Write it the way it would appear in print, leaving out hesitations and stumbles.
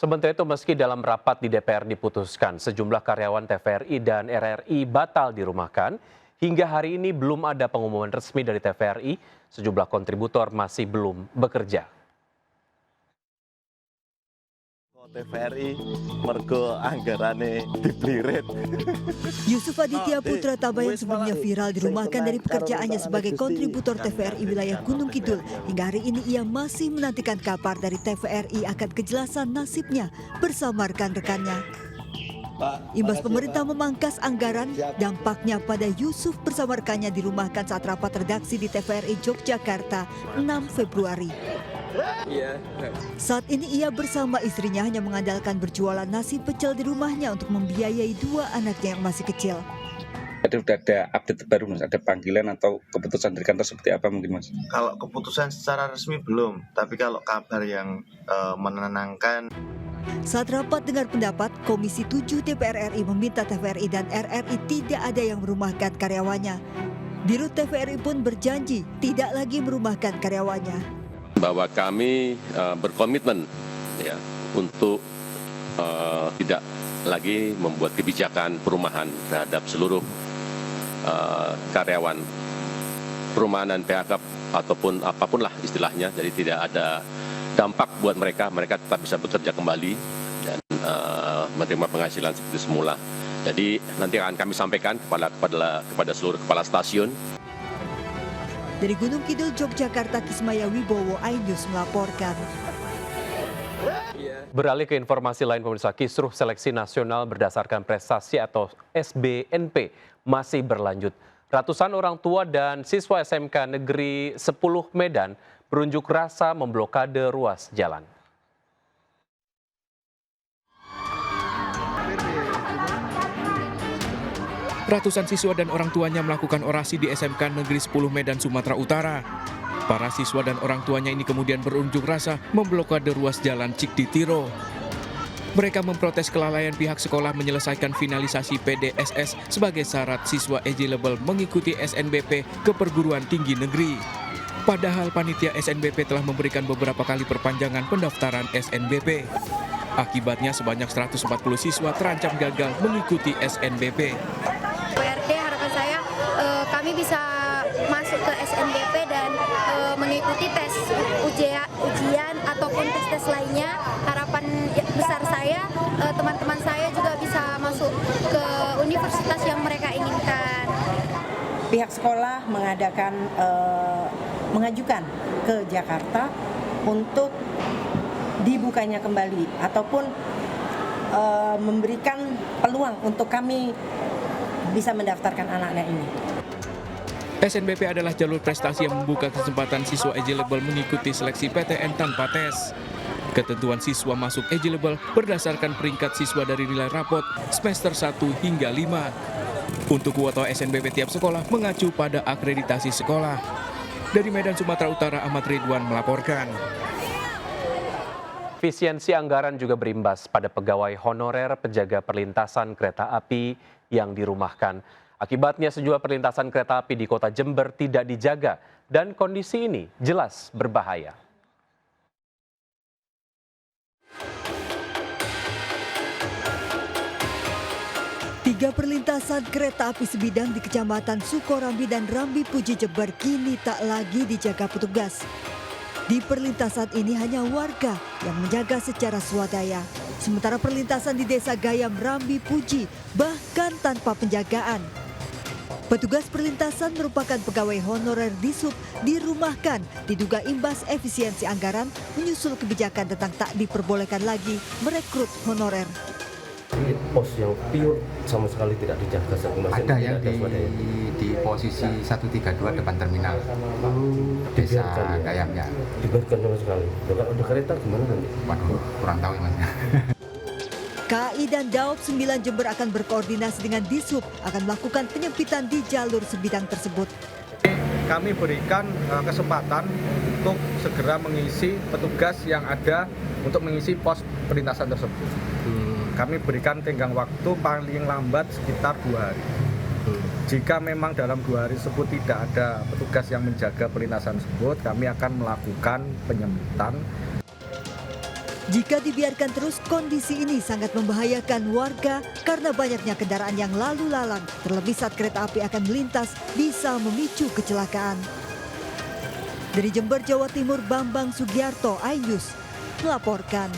Sementara itu, meski dalam rapat di DPR diputuskan sejumlah karyawan TVRI dan RRI batal dirumahkan, hingga hari ini belum ada pengumuman resmi dari TVRI, sejumlah kontributor masih belum bekerja. TVRI mergo anggarane diblirit. Yusuf Aditya Putra Taba yang sebelumnya viral dirumahkan dari pekerjaannya sebagai kontributor TVRI wilayah Gunung Kidul. Hingga hari ini ia masih menantikan kabar dari TVRI akan kejelasan nasibnya bersama rekan-rekannya. Imbas pemerintah memangkas anggaran, dampaknya pada Yusuf bersama rekannya dirumahkan saat rapat redaksi di TVRI Yogyakarta 6 Februari. Saat ini ia bersama istrinya hanya mengandalkan berjualan nasi pecel di rumahnya untuk membiayai dua anaknya yang masih kecil. Jadi sudah ada update terbaru Mas, ada panggilan atau keputusan dari kantor seperti apa mungkin Mas? Kalau keputusan secara resmi belum, tapi kalau kabar yang menenangkan. Saat rapat dengar pendapat, Komisi 7 DPR RI meminta TVRI dan RRI tidak ada yang merumahkan karyawannya. Dirut TVRI pun berjanji tidak lagi merumahkan karyawannya. Bahwa kami berkomitmen ya untuk tidak lagi membuat kebijakan perumahan terhadap seluruh karyawan perumahan dan PHK ataupun apapun lah istilahnya. Jadi tidak ada dampak buat mereka tetap bisa bekerja kembali dan menerima penghasilan seperti semula. Jadi nanti akan kami sampaikan kepada seluruh kepala stasiun. Dari Gunung Kidul, Yogyakarta, Kismaya Wibowo, iNews melaporkan. Beralih ke informasi lain, pemirsa, kisruh seleksi nasional berdasarkan prestasi atau SBNP masih berlanjut. Ratusan orang tua dan siswa SMK Negeri 10 Medan berunjuk rasa memblokade ruas jalan. Ratusan siswa dan orang tuanya melakukan orasi di SMK Negeri 10 Medan, Sumatera Utara. Para siswa dan orang tuanya ini kemudian berunjuk rasa memblokade ruas jalan Cikditiro. Mereka memprotes kelalaian pihak sekolah menyelesaikan finalisasi PDSS sebagai syarat siswa eligible mengikuti SNBP ke perguruan tinggi negeri. Padahal panitia SNBP telah memberikan beberapa kali perpanjangan pendaftaran SNBP. Akibatnya sebanyak 140 siswa terancam gagal mengikuti SNBP. PRD harapan saya kami bisa masuk ke SNBP dan mengikuti tes ujian ataupun tes lainnya. Harapan besar saya teman-teman saya juga bisa masuk ke universitas yang mereka inginkan. Pihak sekolah mengajukan ke Jakarta untuk dibukanya kembali ataupun memberikan peluang untuk kami bisa mendaftarkan anak-anak ini. SNBP adalah jalur prestasi yang membuka kesempatan siswa eligible mengikuti seleksi PTN tanpa tes. Ketentuan siswa masuk eligible berdasarkan peringkat siswa dari nilai rapot semester 1 hingga 5. Untuk kuota SNBP tiap sekolah mengacu pada akreditasi sekolah. Dari Medan, Sumatera Utara, Ahmad Ridwan melaporkan. Efisiensi anggaran juga berimbas pada pegawai honorer penjaga perlintasan kereta api yang dirumahkan. Akibatnya sejumlah perlintasan kereta api di kota Jember tidak dijaga dan kondisi ini jelas berbahaya. Tiga perlintasan kereta api sebidang di Kecamatan Sukorambi dan Rambi Puji Jember kini tak lagi dijaga petugas. Di perlintasan ini hanya warga yang menjaga secara swadaya. Sementara perlintasan di Desa Gayam Rambi Puji bahkan tanpa penjagaan. Petugas perlintasan merupakan pegawai honorer Dishub dirumahkan diduga imbas efisiensi anggaran menyusul kebijakan tentang tak diperbolehkan lagi merekrut honorer. Pos yang pure sama sekali tidak dijaga. Ada yang di posisi 132 depan terminal Desa Gayamnya. Dibiarkan sama sekali. Udah kereta gimana nanti? Waduh, kurang tahu Mas. KAI dan Daop 9 Jember akan berkoordinasi dengan Dishub akan melakukan penyempitan di jalur sebidang tersebut. Kami berikan kesempatan untuk segera mengisi petugas yang ada untuk mengisi pos perlintasan tersebut. Kami berikan tenggang waktu paling lambat sekitar 2 hari. Jika memang dalam 2 hari tersebut tidak ada petugas yang menjaga perlintasan tersebut, kami akan melakukan penyempitan. Jika dibiarkan terus, kondisi ini sangat membahayakan warga karena banyaknya kendaraan yang lalu lalang, terlebih saat kereta api akan melintas bisa memicu kecelakaan. Dari Jember, Jawa Timur, Bambang Sugiarto, iNews melaporkan.